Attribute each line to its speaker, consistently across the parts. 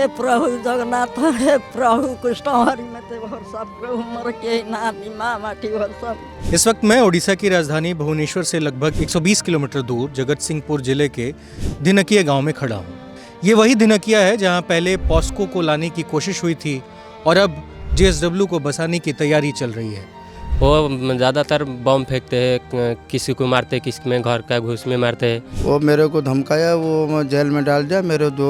Speaker 1: प्रभु जगन्नाथ हे प्रभु कृष्ण हरि मते भरोसा प्रभु मर के नानी माँ माटी भरोसा।
Speaker 2: इस वक्त मैं ओडिशा की राजधानी भुवनेश्वर से लगभग 120 किलोमीटर दूर जगत सिंहपुर जिले के धिनकिया गांव में खड़ा हूं। ये वही धिनकिया है जहां पहले पॉस्को को लाने की कोशिश हुई थी और अब JSW को बसाने की तैयारी चल रही है।
Speaker 3: वो ज़्यादातर बम फेंकते हैं, किसी को मारते, किसी में घर का घुस में मारते हैं।
Speaker 4: वो मेरे को धमकाया, वो जेल में डाल दिया। मेरे दो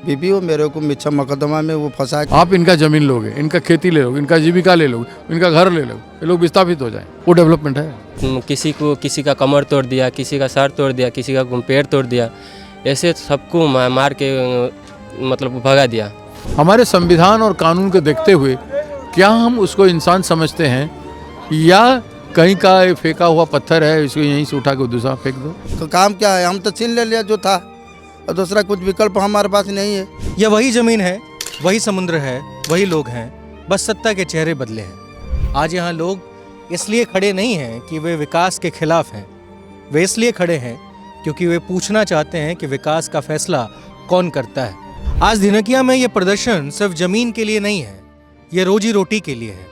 Speaker 4: बीबी वो मेरे को मिच्छा मुकदमा में वो फंसा।
Speaker 5: आप इनका जमीन लोगे, इनका खेती ले लोगे, इनका जीविका ले लोगे, इनका घर ले लोगे, ये लोग विस्थापित हो जाए, वो डेवलपमेंट है।
Speaker 3: किसी का कमर तोड़ दिया, किसी का सर तोड़ दिया, किसी का पैर तोड़ दिया, ऐसे सबको मार के मतलब भगा दिया।
Speaker 5: हमारे संविधान और कानून को देखते हुए क्या हम उसको इंसान समझते हैं या कहीं का फेंका हुआ पत्थर है, इसको यहीं से उठा के दूसरा फेंक दो।
Speaker 4: काम क्या है, हम तो छीन ले लिया जो था और दूसरा कुछ विकल्प हमारे पास नहीं है।
Speaker 2: यह वही जमीन है, वही समुद्र है, वही लोग हैं, बस सत्ता के चेहरे बदले हैं। आज यहाँ लोग इसलिए खड़े नहीं हैं कि वे विकास के खिलाफ हैं, वे इसलिए खड़े हैं क्योंकि वे पूछना चाहते हैं कि विकास का फैसला कौन करता है। आज धिनकिया में ये प्रदर्शन सिर्फ जमीन के लिए नहीं है, ये रोजी रोटी के लिए है,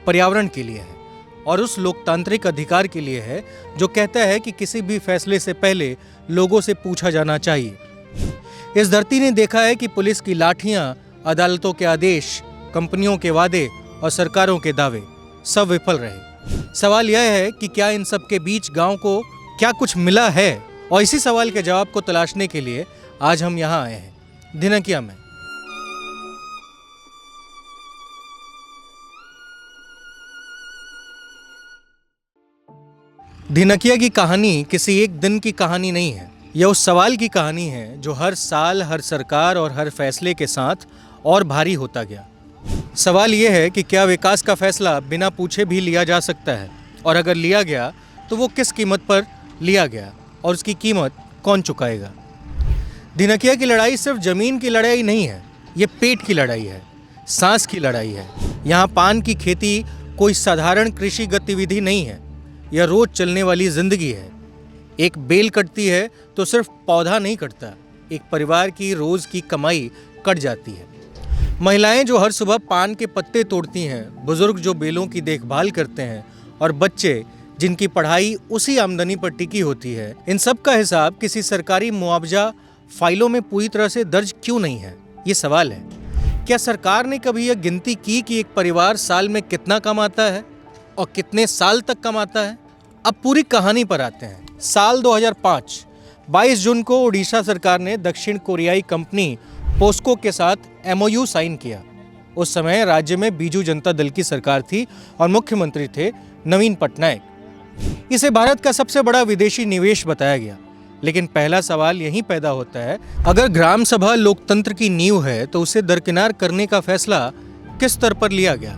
Speaker 2: पर्यावरण के लिए है और उस लोकतांत्रिक अधिकार के लिए है जो कहता है कि किसी भी फैसले से पहले लोगों से पूछा जाना चाहिए। इस धरती ने देखा है कि पुलिस की लाठियां, अदालतों के आदेश, कंपनियों के वादे और सरकारों के दावे सब विफल रहे। सवाल यह है कि क्या इन सब के बीच गांव को क्या कुछ मिला है, और इसी सवाल के जवाब को तलाशने के लिए आज हम यहाँ आए हैं धिनकिया में। धिनकिया की कहानी किसी एक दिन की कहानी नहीं है, यह उस सवाल की कहानी है जो हर साल, हर सरकार और हर फैसले के साथ और भारी होता गया। सवाल यह है कि क्या विकास का फैसला बिना पूछे भी लिया जा सकता है, और अगर लिया गया तो वो किस कीमत पर लिया गया और उसकी कीमत कौन चुकाएगा। धिनकिया की लड़ाई सिर्फ जमीन की लड़ाई नहीं है, ये पेट की लड़ाई है, सांस की लड़ाई है। यहाँ पान की खेती कोई साधारण कृषि गतिविधि नहीं है, यह रोज चलने वाली जिंदगी है। एक बेल कटती है तो सिर्फ पौधा नहीं कटता, एक परिवार की रोज की कमाई कट जाती है। महिलाएं जो हर सुबह पान के पत्ते तोड़ती हैं, बुजुर्ग जो बेलों की देखभाल करते हैं और बच्चे जिनकी पढ़ाई उसी आमदनी पर टिकी होती है, इन सब का हिसाब किसी सरकारी मुआवजा फाइलों में पूरी तरह से दर्ज क्यों नहीं है, ये सवाल है। क्या सरकार ने कभी यह गिनती की कि एक परिवार साल में कितना कमाता है और कितने साल तक कमाता है? अब पूरी कहानी पर आते हैं। साल 2005 22 जून को ओडिशा सरकार ने दक्षिण कोरियाई कंपनी पोस्को के साथ MOU साइन किया। उस समय राज्य में बीजू जनता दल की सरकार थी और मुख्यमंत्री थे नवीन पटनायक। इसे भारत का सबसे बड़ा विदेशी निवेश बताया गया। लेकिन पहला सवाल यहीं पैदा होता है, अगर ग्राम सभा लोकतंत्र की नींव है तो उसे दरकिनार करने का फैसला किस स्तर पर लिया गया,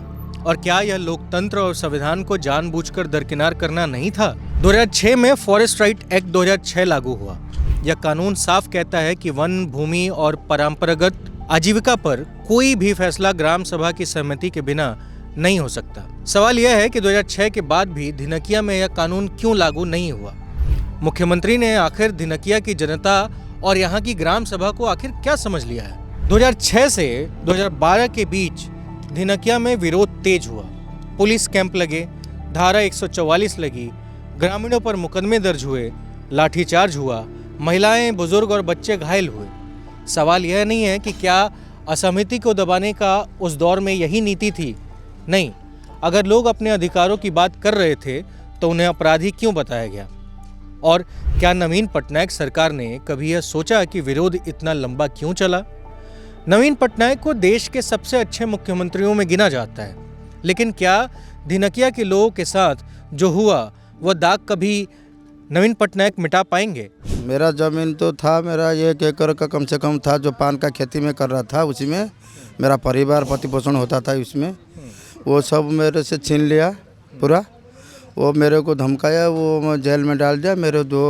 Speaker 2: और क्या यह लोकतंत्र और संविधान को जानबूझकर दरकिनार करना नहीं था? 2006 में फॉरेस्ट राइट एक्ट 2006 लागू हुआ। यह कानून साफ कहता है कि वन, भूमि और परंपरागत आजीविका पर कोई भी फैसला ग्राम सभा की सहमति के बिना नहीं हो सकता। सवाल यह है कि 2006 के बाद भी धिनकिया में यह कानून क्यों लागू नहीं हुआ? मुख्यमंत्री ने आखिर धिनकिया की जनता और यहाँ की ग्राम सभा को आखिर क्या समझ लिया है? 2006 से 2012 के बीच धिनकिया में विरोध तेज हुआ, पुलिस कैंप लगे, धारा 144 लगी, ग्रामीणों पर मुकदमे दर्ज हुए, लाठीचार्ज हुआ, महिलाएं, बुजुर्ग और बच्चे घायल हुए। सवाल यह नहीं है कि क्या असहमति को दबाने का उस दौर में यही नीति थी? नहीं, अगर लोग अपने अधिकारों की बात कर रहे थे तो उन्हें अपराधी क्यों बताया गया? और क्या नवीन पटनायक सरकार ने कभी यह सोचा कि विरोध इतना लंबा क्यों चला? नवीन पटनायक को देश के सबसे अच्छे मुख्यमंत्रियों में गिना जाता है, लेकिन क्या धिनकिया के लोगों के साथ जो हुआ वह दाग कभी नवीन पटनायक मिटा पाएंगे?
Speaker 4: मेरा ज़मीन तो था, मेरा 1 एकड़ का कम से कम था, जो पान का खेती में कर रहा था, उसी में मेरा परिवार प्रतिपोषण होता था। इसमें वो सब मेरे से छीन लिया पूरा। वो मेरे को धमकाया, वो जेल में डाल दिया। मेरे दो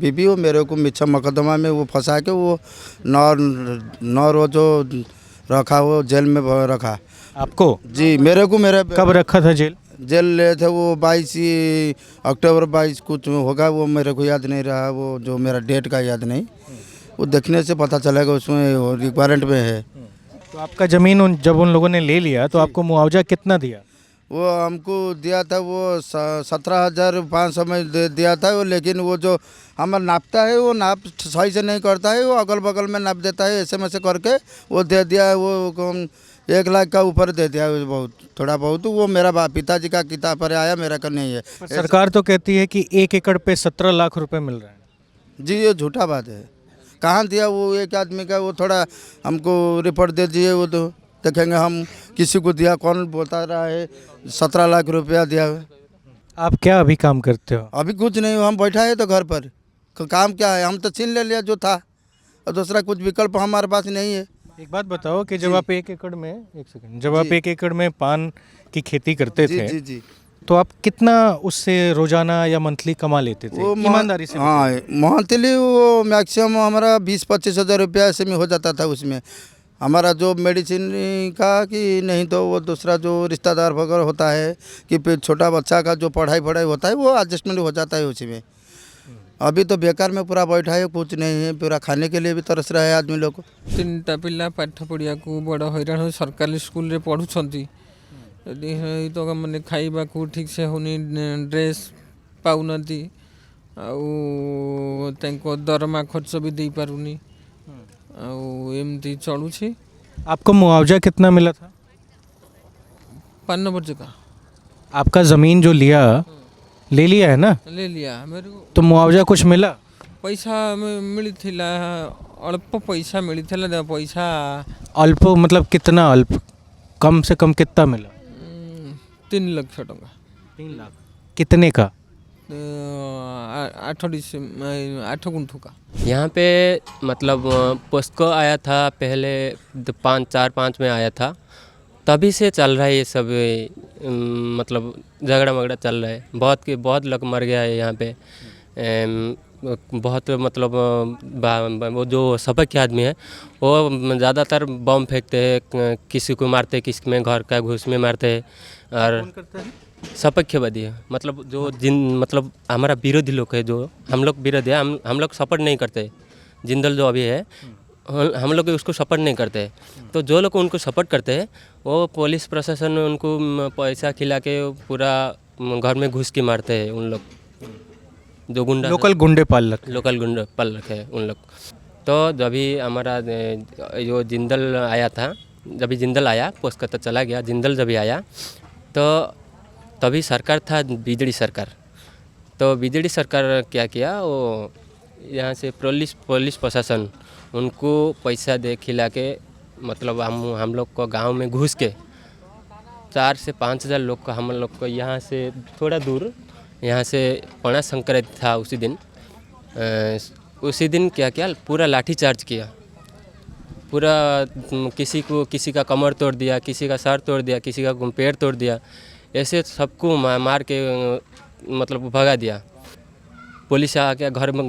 Speaker 4: बीबी वो मेरे को मिच्छा मुकदमा में वो फंसा के वो 9 रोज रखा, वो जेल में रखा।
Speaker 2: आपको?
Speaker 4: जी, मेरे को। मेरा
Speaker 2: कब रखा था जेल?
Speaker 4: जेल ले थे वो 22 अक्टूबर 22 कुछ होगा, वो मेरे को याद नहीं रहा, वो जो मेरा डेट का याद नहीं। वो देखने से पता चलेगा, उसमें रिक्वायरमेंट में है।
Speaker 2: तो आपका ज़मीन जब उन लोगों ने ले लिया तो आपको मुआवजा कितना दिया?
Speaker 4: वो हमको दिया था वो 17,500 में दिया था वो, लेकिन वो जो हमारा नापता है वो नाप सही से नहीं करता है, वो अगल बगल में नाप देता है ऐसे में से करके वो दे दिया। वो 1 लाख का ऊपर दे दिया, बहुत थोड़ा बहुत। वो मेरा पिताजी का किताब पर आया, मेरा का नहीं है।
Speaker 2: पर सरकार तो कहती है कि 1 एकड़ पे 17 लाख रुपए मिल रहा है।
Speaker 4: जी ये झूठा बात है। कहाँ दिया वो एक आदमी का? वो थोड़ा हमको रिपोर्ट दे दिए, वो तो देखेंगे हम किसी को दिया, कौन बोलता रहा है 17 लाख रुपया दिया।
Speaker 2: आप क्या अभी काम करते हो?
Speaker 4: अभी कुछ नहीं, हम बैठा है तो घर पर। काम क्या है, हम तो छीन ले लिया जो था, और दूसरा कुछ विकल्प हमारे पास नहीं है।
Speaker 2: एक बात बताओ कि जब आप 1 एकड़ में, एक सेकंड, जब आप 1 एकड़ में पान की खेती करते
Speaker 4: जी
Speaker 2: थे
Speaker 4: जी जी।
Speaker 2: तो आप कितना उससे रोजाना या मंथली कमा लेते थे?
Speaker 4: वो
Speaker 2: ईमानदारी से
Speaker 4: हाँ, मंथली वो मैक्सिमम हमारा 20-25 हज़ार रुपया ऐसे में हो जाता था। उसमें हमारा जो मेडिसिन का कि नहीं तो वो दूसरा जो रिश्तेदार वगैरह होता है कि फिर छोटा बच्चा का जो पढ़ाई होता है वो एडजस्टमेंट हो जाता है उसी में। अभी तो बेकार में पूरा बैठा है, कुछ नहीं है, पूरा खाने के लिए भी तरस रहा है आदमी लोग को।
Speaker 6: 3टा पिला पाठ पढ़िया को बड़ हैरान हो सरकारी स्कूल रे पढ़ुछंती, तो मैंने खाइबा को ठीक से होनी, ड्रेस पाउनती, आउ दरमा खर्च भी दे पारुनी, एमती चलुछि।
Speaker 2: आपको मुआवजा कितना मिला था?
Speaker 6: 5 वर्ष का
Speaker 2: आपका ज़मीन जो ले लिया है ना,
Speaker 6: ले लिया मेरे को।
Speaker 2: तो मुआवजा कुछ मिला?
Speaker 6: पैसा मिली थिला, अल्प पैसा मिली थिला। पैसा
Speaker 2: अल्प मतलब कितना अल्प? कम से कम कितना मिला?
Speaker 6: 3 लाख टका।
Speaker 2: 3 लाख कितने का?
Speaker 6: 8 गुंठों का।
Speaker 3: यहाँ पे मतलब पोस्को आया था पहले 4-5 में आया था, तभी से चल रहा है ये सब। मतलब झगड़ा मगड़ा चल रहा है, बहुत लोग मर गया है यहाँ पे। बहुत मतलब वो जो सबक के आदमी है वो ज़्यादातर बम फेंकते हैं, किसी को मारते, किसी में घर का घुस में मारते हैं। और सपक्षवादी है, मतलब जो मतलब हमारा विरोधी लोग है, जो हम लोग विरोधी है, हम लोग सपोर्ट नहीं करते। जिंदल जो अभी है हम लोग उसको सपोर्ट नहीं करते। तो जो लोग उनको सपोर्ट करते हैं वो पुलिस प्रशासन उनको पैसा खिला के पूरा घर में घुस के मारते हैं। उन लोग जो गुंडा
Speaker 2: लोकल गुंडे पाल
Speaker 3: रखे हैं उन लोग। तो जभी हमारा जो जिंदल आया था, जब जिंदल आया, पोस्ट तो चला गया, जिंदल जब आया तो तभी सरकार था बीजेडी सरकार। तो बीजेडी सरकार क्या किया, वो यहाँ से पुलिस प्रशासन उनको पैसा दे खिला के, मतलब हम लोग को गांव में घुस के 4 से 5 हज़ार लोग को, हम लोग को यहाँ से थोड़ा दूर, यहाँ से पणा संक्रांति था उसी दिन क्या किया, पूरा लाठीचार्ज किया। पूरा किसी का कमर तोड़ दिया, किसी का सर तोड़ दिया, किसी का पैर तोड़ दिया, ऐसे सबको मार के मतलब भगा दिया। पुलिस आके घर में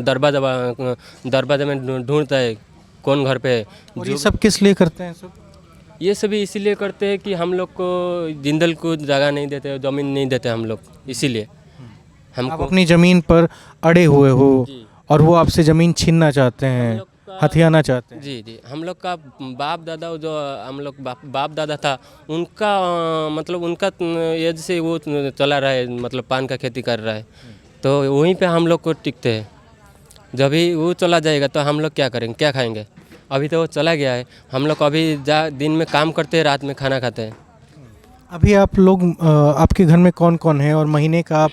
Speaker 3: दरवाजा में ढूंढता है कौन घर पे है।
Speaker 2: और ये सब किस लिए करते हैं सब?
Speaker 3: ये सभी इसीलिए करते हैं कि हम लोग को जिंदल को जगह नहीं देते, ज़मीन नहीं देते हम लोग, इसीलिए
Speaker 2: आप अपनी ज़मीन पर अड़े हुए हो और वो आपसे ज़मीन छीनना चाहते हैं, हथियाना चाहते हैं।
Speaker 3: जी, हम लोग का बाप दादा, जो हम लोग बाप दादा था, उनका मतलब उनका एज से वो चला रहा है, मतलब पान का खेती कर रहा है। तो वहीं पे हम लोग को टिकते हैं। जब भी वो चला जाएगा तो हम लोग क्या करेंगे, क्या खाएंगे? अभी तो वो चला गया है, हम लोग अभी दिन में काम करते हैं, रात में खाना खाते हैं।
Speaker 2: अभी आप लोग आपके घर में कौन कौन है और महीने का आप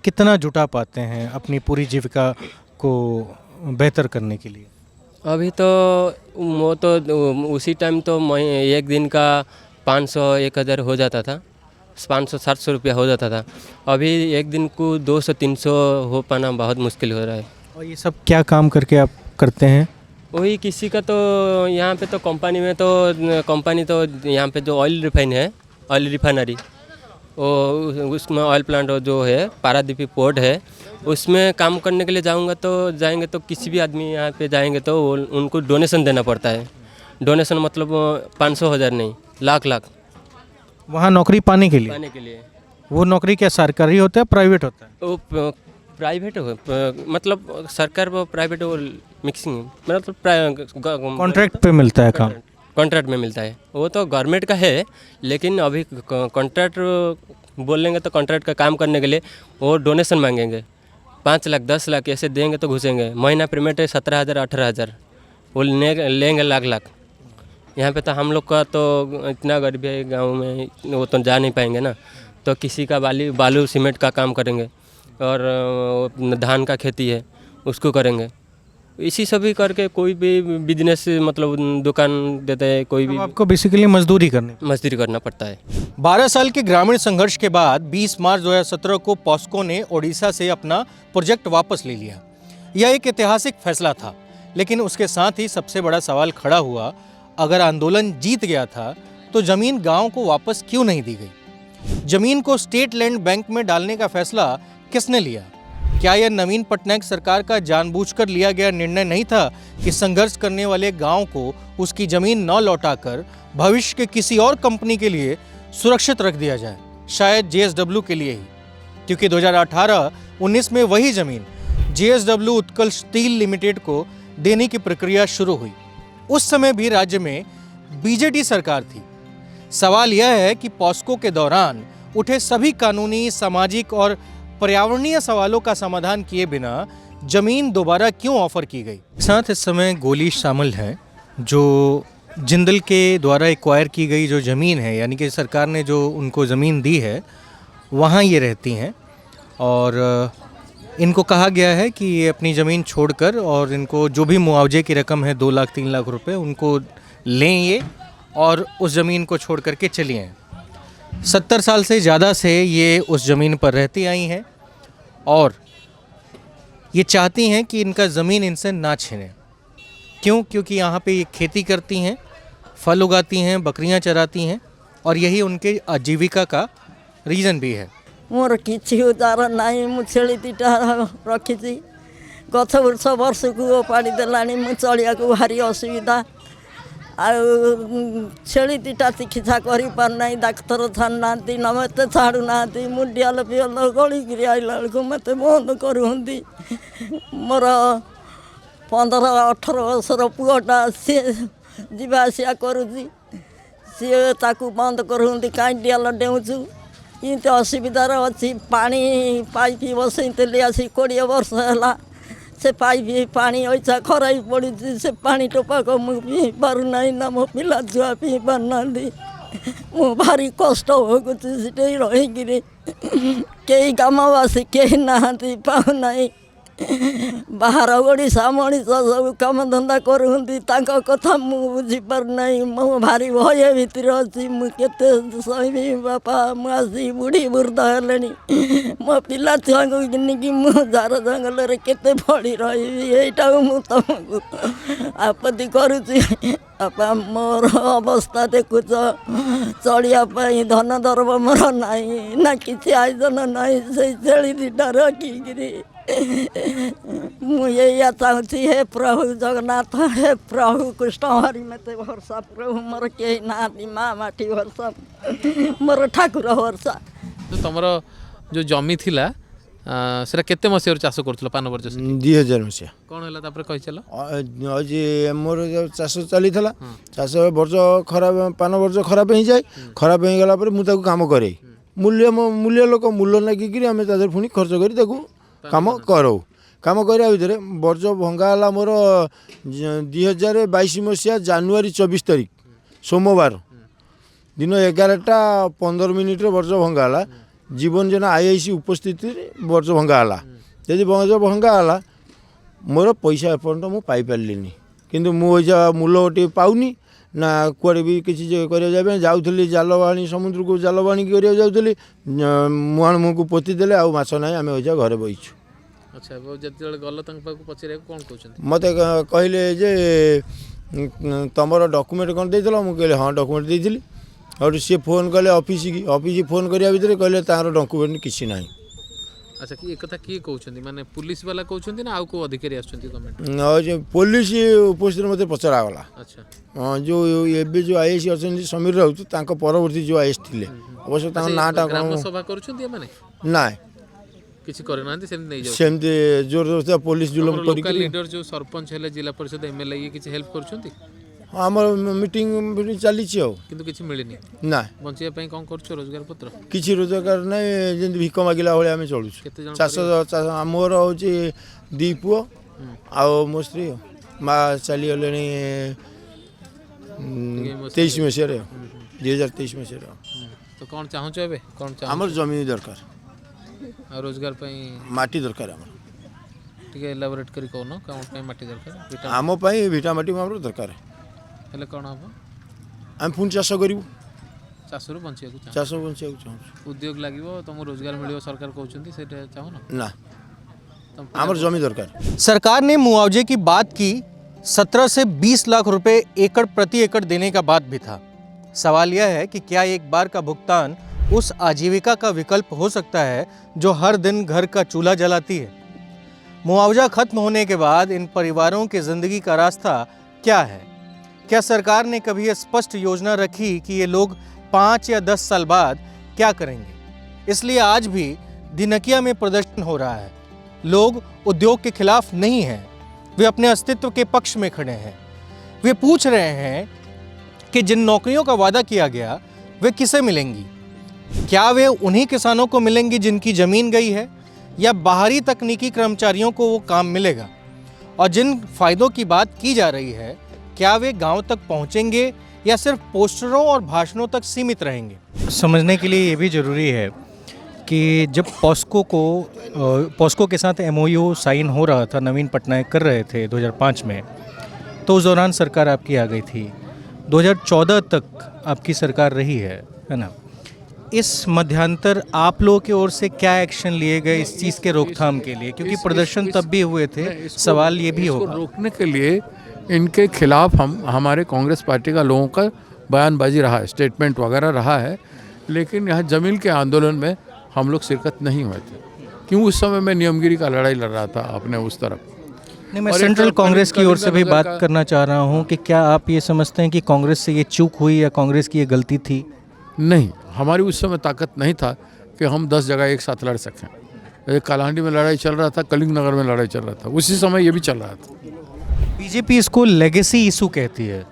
Speaker 2: कितना जुटा पाते हैं अपनी पूरी जीविका को बेहतर करने के लिए?
Speaker 3: अभी तो वो तो उसी टाइम तो एक दिन का 500-1000 हो जाता था, 500-700 रुपया हो जाता था। अभी एक दिन को 200-300 हो पाना बहुत मुश्किल हो रहा है। और
Speaker 2: ये सब क्या काम करके आप करते हैं?
Speaker 3: वही किसी का तो यहाँ पे तो कंपनी तो यहाँ पे जो ऑयल रिफाइनरी, वो उसमें ऑयल प्लांट जो है पारादीपी पोर्ट है, उसमें काम करने के लिए जाएंगे तो किसी भी आदमी यहाँ पे जाएंगे तो उनको डोनेशन देना पड़ता है। डोनेशन मतलब 500-1000 नहीं, लाख
Speaker 2: वहाँ नौकरी पाने के लिए। वो नौकरी क्या सरकारी होता है, प्राइवेट होता है?
Speaker 3: वो प्राइवेट हो, मतलब सरकार वो प्राइवेट वो मिक्सिंग, मतलब
Speaker 2: कॉन्ट्रैक्ट पे मिलता है काम।
Speaker 3: कॉन्ट्रैक्ट में मिलता है। वो तो गवर्नमेंट का है, लेकिन अभी कॉन्ट्रैक्ट बोलेंगे तो कॉन्ट्रैक्ट का काम करने के लिए वो डोनेशन मांगेंगे, 5 लाख 10 लाख ऐसे देंगे तो घुसेंगे। महीना पेमेंट है 17,000 18,000, वो लेंगे लाख लाख। यहाँ पे तो हम लोग का तो इतना गरीबी है गाँव में, वो तो जा नहीं पाएंगे ना, तो किसी का बालू सीमेंट का काम करेंगे और धान का खेती है उसको करेंगे। इसी सभी करके कोई भी बिजनेस मतलब दुकान देते हैं, कोई भी
Speaker 2: आपको बेसिकली मजदूरी
Speaker 3: करना पड़ता है।
Speaker 2: 12 साल के ग्रामीण संघर्ष के बाद 20 मार्च 2017 को पॉस्को ने ओडिशा से अपना प्रोजेक्ट वापस ले लिया। यह एक ऐतिहासिक फैसला था, लेकिन उसके साथ ही सबसे बड़ा सवाल खड़ा हुआ, अगर आंदोलन जीत गया था तो जमीन गांव को वापस क्यों नहीं दी गई? जमीन को स्टेट लैंड बैंक में डालने का फैसला किसने लिया? क्या यह नवीन पटनायक सरकार का जानबूझकर लिया गया निर्णय नहीं था कि संघर्ष करने वाले गांव को उसकी जमीन न लौटाकर भविष्य के किसी और कंपनी के लिए सुरक्षित रख दिया जाए, शायद जेएसडब्ल्यू के लिए ही? क्योंकि 2018-19 में वही जमीन जेएसडब्ल्यू उत्कल स्टील लिमिटेड को देने की प्रक्रिया शुरू हुई। उस समय भी राज्य में बीजेडी सरकार थी। सवाल यह है कि पॉस्को के दौरान उठे सभी कानूनी, सामाजिक और पर्यावरणीय सवालों का समाधान किए बिना जमीन दोबारा क्यों ऑफर की गई? साथ इस समय गोली शामिल हैं, जो जिंदल के द्वारा एक्वायर की गई जो ज़मीन है, यानी कि सरकार ने जो उनको ज़मीन दी है वहाँ ये रहती हैं, और इनको कहा गया है कि ये अपनी ज़मीन छोड़कर और इनको जो भी मुआवजे की रकम है 2 लाख 3 लाख रुपए उनको लें ये, और उस ज़मीन को छोड़ करके चली आएँ। 70 साल से ज़्यादा से ये उस ज़मीन पर रहती आई हैं और ये चाहती हैं कि इनका ज़मीन इनसे ना छीने। क्यों? क्योंकि यहाँ पे ये खेती करती हैं, फल उगाती हैं, बकरियाँ चराती हैं, और यही उनके आजीविका का रीज़न भी है।
Speaker 1: मोर किसी उदार नाई मु छेली दिटा रखी गछ वृक्ष वर्ष को ओपाड़ी देलानी मु चलिया को भारी असुविधा। छेली दिटा चिकित्सा करी पार नहीं, डाक्तर छाड़ ना न मत छाड़ू ना, मुंडियाल पियल गलिक आइला बेलू मत बंद करूँगी। मोर 15-18 वर्षर पुआटा सी जावासिया करुँची, सी ताकू बंद करूँगी कहीं डियाल डेउचु। इनते असुविधार अच्छी पानी पाइप बसईली आसी 20 वर्ष है, से पाइप पानी ऐसा खराई पड़ी, से पानी टोपाक मु पी पारना ना, मो पिला छुआ पी पारना, मु भारी कष्ट होगी रहीकि कई ग्रामवासी कहीं नहांती पाऊना। बाहर ओडिशा मनीष सब कम धंदा करूँगी, कथा मु बुझीपारना। मो भारी भय भितर अच्छी, मुझे सहबी बापा मुझी बुढ़ी वृद्ध है, मो पिला छुआ को कि झार जंगल केते पड़ी रही, यहीटा मु तुमको आपत्ति करुच्ची। आपा मोर अवस्था देखुच, चलियापाई धन दर्ब मोर नाई ना किसी आयोजन नाई, से छेली दिटा रखिकी मुझे चाहूँगी, हे प्रभु जगन्नाथ, हे प्रभु कृष्ण हरि मते भरसा, प्रभु मोर कई ना माँ माटी भरसा, मोर ठाकुर भरसा।
Speaker 7: तो तुमर जो जमी थिला सेटा केते मसिया चाष करथलो? 5 वर्ष
Speaker 4: 2000 मसिया
Speaker 7: कोन होला तापर कहि चलो।
Speaker 4: आज मोर चाष चली था, चाष वर्ष खराब 5 वर्ष खराब हो जाए, खराब हो गला मु काम करे, मूल्य लोक मूल्य लगिकी आम पुणी खर्च कर काम करो। काम करा भितर वर्ष भंगा मोर 2022 मसीहा जानुआरी 24 तारीख सोमवार दिन 11:15 वर्ष भंगा, जीवन जना आईआईसी उपस्थिति वर्ष भंगा। जदि वर्ष भंगा मोर पैसा एपर्यंत मु पाई पारलिनी, किंतु मुझे मूल्य गोटे पाऊनी ना, कुआड़े भी किसी कर जाऊली जाल बाणी समुद्र को जाल बाणी कर जाऊली, मुहाण मुँह को पोती देले आ माछ ना, आम ओजा घर बहीचु।
Speaker 7: अच्छा जो गल पचारे कौन कहते
Speaker 4: मत कहले जे तुम डॉक्यूमेंट कौन दे मुझे हाँ डॉक्यूमेंट देती, और सी फोन कले ऑफिस की, ऑफिस फोन करा भितर कहले तार डॉक्यूमेंट किसी ना।
Speaker 7: अच्छा कि एक किए कहते माने पुलिस वाला कहते ना, आउ को अधिकारी गवर्नमेंट
Speaker 4: पुलिस उपस्थित मत पचरागला।
Speaker 7: अच्छा
Speaker 4: हाँ जो एबे जो आईएस अच्छे समीर राउत परवर्ती जो आईएस थे अवश्य नाटा
Speaker 7: ग्राम सभा करूछंती माने
Speaker 4: ना
Speaker 7: किसी करना
Speaker 4: सेमती जोर जोर पुलिस जुलम
Speaker 7: लोकल लीडर जो सरपंच है जिला परिषद एमएलए ये किसी हेल्प करूछंती?
Speaker 8: आमर मीटिंग चली
Speaker 7: କିନ୍ତୁ କିଛି ମିଳିନି
Speaker 8: ना
Speaker 7: ବଞ୍ଚିବା ପାଇଁ କ'ଣ କରୁଛ ରୋଜଗାର ପତ୍ର
Speaker 8: किसी रोजगार नहीं जमी भिक मागिला भाई आम चलुँ
Speaker 7: କେତେ ଜଣ
Speaker 8: मोर हूँ दी पुओ आओ मो स्त्री माँ चलीगले 23 मसीह 2023 मसीह
Speaker 7: ତ କ'ଣ ଚାହୁଁଛ ଏବେ କ'ଣ ଚାହୁଁ
Speaker 8: आमर जमी दरकार
Speaker 7: ଆଉ ରୋଜଗାର ପାଇଁ
Speaker 8: माटी दरकार आमर
Speaker 7: ଟିକେ ଏଲାବୋରେଟ୍ କରି କହୁନ କ'ଣ ପାଇଁ ମାଟି ଦରକାର
Speaker 8: आम भिटा माटी आमर दरकार
Speaker 7: ହେଲେ କ'ଣ ହେବ
Speaker 8: आम पुणी चाष करूँ
Speaker 7: ଚାଷରୁ ବଞ୍ଚିବାକୁ ଚାହୁଁ
Speaker 8: चाष बचा चाहूँ
Speaker 7: ଉଦ୍ୟୋଗ ଲାଗିବ ତୁମକୁ ରୋଜଗାର ମିଳିବ ସରକାର କହୁଛନ୍ତି ସେଇଟା ଚାହୁଁନ
Speaker 8: ना आमर जमी दरकार
Speaker 2: सरकार ने मुआवजे की बात की, 17 से 20 लाख रुपए एकड़ प्रति एकड़ देने का बात भी था। सवाल यह है कि क्या एक बार का भुगतान उस आजीविका का विकल्प हो सकता है जो हर दिन घर का चूल्हा जलाती है। मुआवजा खत्म होने के बाद इन परिवारों की जिंदगी का रास्ता क्या है? क्या सरकार ने कभी यह स्पष्ट योजना रखी कि ये लोग 5 या 10 साल बाद क्या करेंगे? इसलिए आज भी दिनकिया में प्रदर्शन हो रहा है। लोग उद्योग के खिलाफ नहीं हैं, वे अपने अस्तित्व के पक्ष में खड़े हैं। वे पूछ रहे हैं कि जिन नौकरियों का वादा किया गया वे किसे मिलेंगी? क्या वे उन्हीं किसानों को मिलेंगी जिनकी ज़मीन गई है, या बाहरी तकनीकी कर्मचारियों को वो काम मिलेगा? और जिन फ़ायदों की बात की जा रही है, क्या वे गांव तक पहुंचेंगे या सिर्फ पोस्टरों और भाषणों तक सीमित रहेंगे? समझने के लिए ये भी ज़रूरी है कि जब पॉस्को के साथ MOU साइन हो रहा था, नवीन पटनायक कर रहे थे 2005 में, तो उस दौरान सरकार आपकी आ गई थी। 2014 तक आपकी सरकार रही है ना? इस मध्यांतर आप लोगों की ओर से क्या एक्शन लिए गए इस चीज़ के रोकथाम के लिए? क्योंकि प्रदर्शन तब भी हुए थे, सवाल ये भी होगा।
Speaker 5: रोकने के लिए इनके खिलाफ हमारे कांग्रेस पार्टी का लोगों का बयानबाजी रहा है, स्टेटमेंट वगैरह रहा है, लेकिन यहाँ जमीन के आंदोलन में हम लोग शिरकत नहीं हुए थे, क्यों उस समय मैं नियमगिरी का लड़ाई लड़ रहा था अपने उस तरफ।
Speaker 2: नहीं, मैं सेंट्रल कांग्रेस की ओर से भी बात करना चाह रहा हूँ कि क्या आप ये समझते हैं कि कांग्रेस से ये चूक हुई या कांग्रेस की ये गलती थी?
Speaker 5: नहीं, हमारी उस समय ताकत नहीं था कि हम 10 जगह एक साथ लड़ सकें। कालाहांडी में लड़ाई चल रहा था, कलिंग नगर में लड़ाई चल रहा था, उसी समय ये भी चल रहा था।
Speaker 2: बीजेपी इसको लेगेसी इशू कहती है।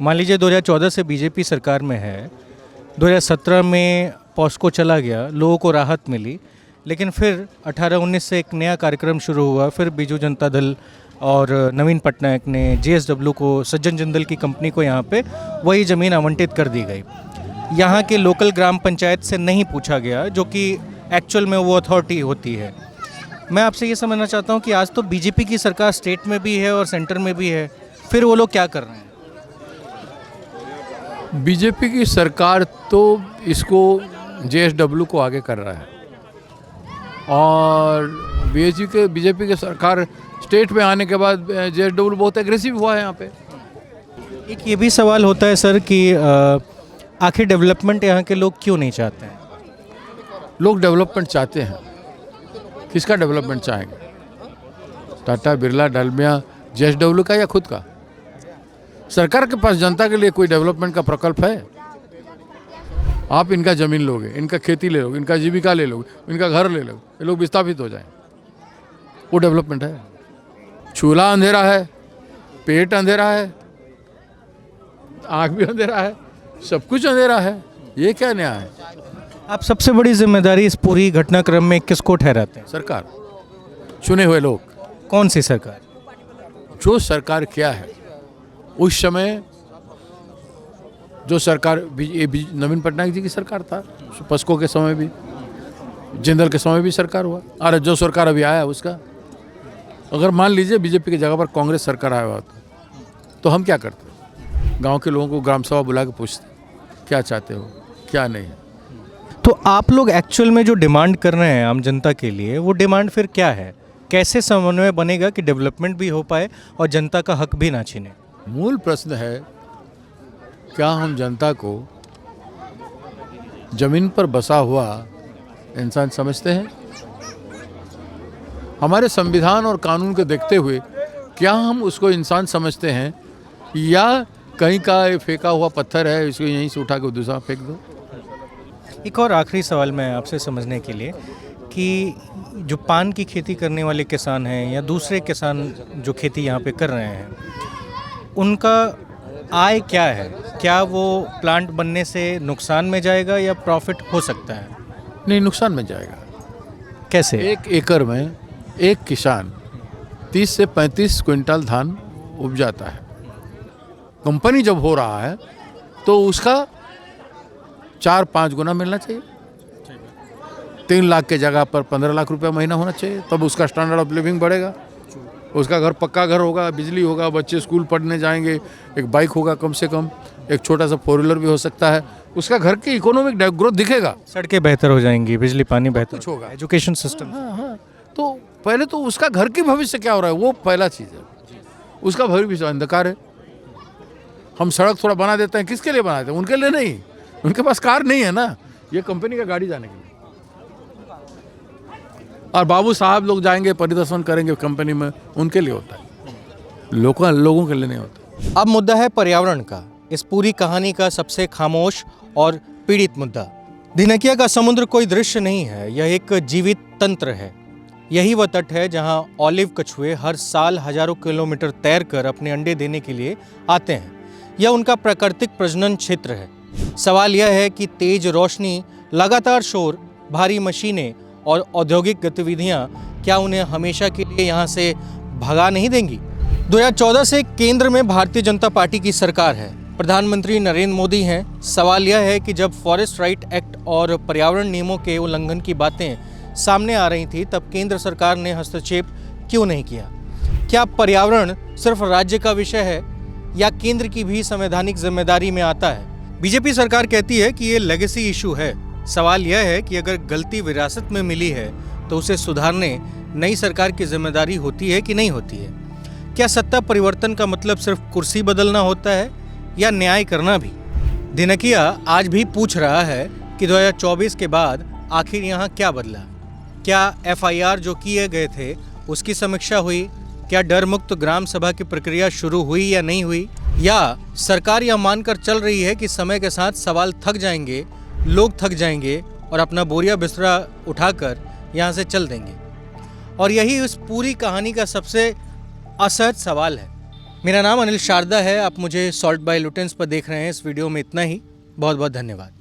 Speaker 2: मान लीजिए 2014 से बीजेपी सरकार में है, 2017 में पॉस्को चला गया, लोगों को राहत मिली, लेकिन फिर 18-19 से एक नया कार्यक्रम शुरू हुआ। फिर बीजू जनता दल और नवीन पटनायक ने JSW को, सज्जन जिंदल की कंपनी को यहाँ पे वही ज़मीन आवंटित कर दी गई। यहाँ के लोकल ग्राम पंचायत से नहीं पूछा गया, जो कि एक्चुअल में वो अथॉरिटी होती है। मैं आपसे ये समझना चाहता हूँ कि आज तो बीजेपी की सरकार स्टेट में भी है और सेंटर में भी है, फिर वो लोग क्या कर रहे हैं?
Speaker 5: बीजेपी की सरकार तो इसको JSW को आगे कर रहा है, और बीजेपी की सरकार स्टेट में आने के बाद JSW बहुत एग्रेसिव हुआ है यहाँ पे।
Speaker 2: एक ये भी सवाल होता है सर कि आखिर डेवलपमेंट यहाँ के लोग क्यों नहीं चाहते हैं?
Speaker 5: लोग डेवलपमेंट चाहते हैं, किसका डेवलपमेंट चाहेंगे? टाटा, बिरला, डालमिया, JSW का या खुद का? सरकार के पास जनता के लिए कोई डेवलपमेंट का प्रकल्प है? आप इनका ज़मीन लोगे, इनका खेती ले लोगे, इनका जीविका ले लोगे, इनका घर ले लोगे, ये लोग विस्थापित हो जाएं, वो डेवलपमेंट है? चूल्हा अंधेरा है, पेट अंधेरा है, आँख भी अंधेरा है, सब कुछ अंधेरा है, ये क्या नया है?
Speaker 2: आप सबसे बड़ी जिम्मेदारी इस पूरी घटनाक्रम में किसको ठहराते हैं?
Speaker 5: सरकार, चुने हुए लोग।
Speaker 2: कौन सी सरकार?
Speaker 5: जो सरकार क्या है उस समय, जो सरकार नवीन पटनायक जी की सरकार था, पॉस्को के समय भी, जिंदल के समय भी सरकार हुआ, और जो सरकार अभी आया उसका, अगर मान लीजिए बीजेपी की जगह पर कांग्रेस सरकार आया हुआ तो हम क्या करते? गांव के लोगों को ग्राम सभा बुला के पूछते क्या चाहते हो, क्या नहीं।
Speaker 2: तो आप लोग एक्चुअल में जो डिमांड कर रहे हैं आम जनता के लिए, वो डिमांड फिर क्या है? कैसे समन्वय बनेगा कि डेवलपमेंट भी हो पाए और जनता का हक भी ना छीने?
Speaker 5: मूल प्रश्न है, क्या हम जनता को जमीन पर बसा हुआ इंसान समझते हैं? हमारे संविधान और कानून को देखते हुए क्या हम उसको इंसान समझते हैं, या कहीं का फेंका हुआ पत्थर है, इसको यहीं से उठा के दूसरा फेंक दो?
Speaker 2: एक और आखिरी सवाल मैं आपसे समझने के लिए कि जो पान की खेती करने वाले किसान हैं या दूसरे किसान जो खेती यहाँ पे कर रहे हैं, उनका आय क्या है? क्या वो प्लांट बनने से नुकसान में जाएगा या प्रॉफिट हो सकता है?
Speaker 5: नहीं, नुकसान में जाएगा।
Speaker 2: कैसे?
Speaker 5: 1 एकड़ में एक किसान 30 से 35 क्विंटल धान उपजाता है। कंपनी जब हो रहा है तो उसका 4-5 गुना मिलना चाहिए। 3 लाख के जगह पर 15 लाख रुपया महीना होना चाहिए, तब उसका स्टैंडर्ड ऑफ लिविंग बढ़ेगा। उसका घर पक्का घर होगा, बिजली होगा, बच्चे स्कूल पढ़ने जाएंगे, एक बाइक होगा कम से कम, एक छोटा सा 4 व्हीलर भी हो सकता है। उसका घर की इकोनॉमिक ग्रोथ दिखेगा।
Speaker 2: सड़कें बेहतर हो जाएंगी, बिजली पानी बेहतर
Speaker 5: कुछ होगा।
Speaker 2: Education system.
Speaker 5: हाँ। तो पहले तो उसका घर की भविष्य क्या हो रहा है वो पहला चीज़ है। उसका भविष्य अंधकार है। हम सड़क थोड़ा बना देते हैं, किसके लिए बनाते हैं? उनके लिए नहीं, उनके पास कार नहीं है ना, ये कंपनी का गाड़ी जाने के लिए। और बाबू साहब लोग जाएंगे परिदर्शन करेंगे कंपनी में, उनके लिए होता है, लोगों के लिए नहीं होता।
Speaker 2: अब मुद्दा है पर्यावरण का, इस पूरी कहानी का सबसे खामोश और पीड़ित मुद्दा। दिनकिया का समुद्र कोई दृश्य नहीं है, यह एक जीवित तंत्र है। यही वह तट है जहां ऑलिव कछुए हर साल हजारों किलोमीटर तैरकर अपने अंडे देने के लिए आते हैं। यह उनका प्राकृतिक प्रजनन क्षेत्र है। सवाल यह है कि तेज रोशनी, लगातार शोर, भारी मशीनें और औद्योगिक गतिविधियां क्या उन्हें हमेशा के लिए यहाँ से भगा नहीं देंगी? 2014 से केंद्र में भारतीय जनता पार्टी की सरकार है, प्रधानमंत्री नरेंद्र मोदी हैं। सवाल यह है कि जब फॉरेस्ट राइट एक्ट और पर्यावरण नियमों के उल्लंघन की बातें सामने आ रही थी, तब केंद्र सरकार ने हस्तक्षेप क्यों नहीं किया? क्या पर्यावरण सिर्फ राज्य का विषय है या केंद्र की भी संवैधानिक जिम्मेदारी में आता है? बीजेपी सरकार कहती है कि ये लेगेसी इशू है। सवाल यह है कि अगर गलती विरासत में मिली है तो उसे सुधारने नई सरकार की जिम्मेदारी होती है कि नहीं होती है? क्या सत्ता परिवर्तन का मतलब सिर्फ कुर्सी बदलना होता है या न्याय करना भी? दिनकिया आज भी पूछ रहा है कि 2024 के बाद आखिर यहाँ क्या बदला? क्या FIR जो किए गए थे उसकी समीक्षा हुई? क्या डर मुक्त ग्राम सभा की प्रक्रिया शुरू हुई या नहीं हुई? या सरकार यह मानकर चल रही है कि समय के साथ सवाल थक जाएंगे, लोग थक जाएंगे और अपना बोरिया बिस्तरा उठाकर यहाँ से चल देंगे? और यही उस पूरी कहानी का सबसे असहज सवाल है। मेरा नाम अनिल शारदा है, आप मुझे सॉल्ट बाय लुटेंस पर देख रहे हैं। इस वीडियो में इतना ही। बहुत बहुत धन्यवाद।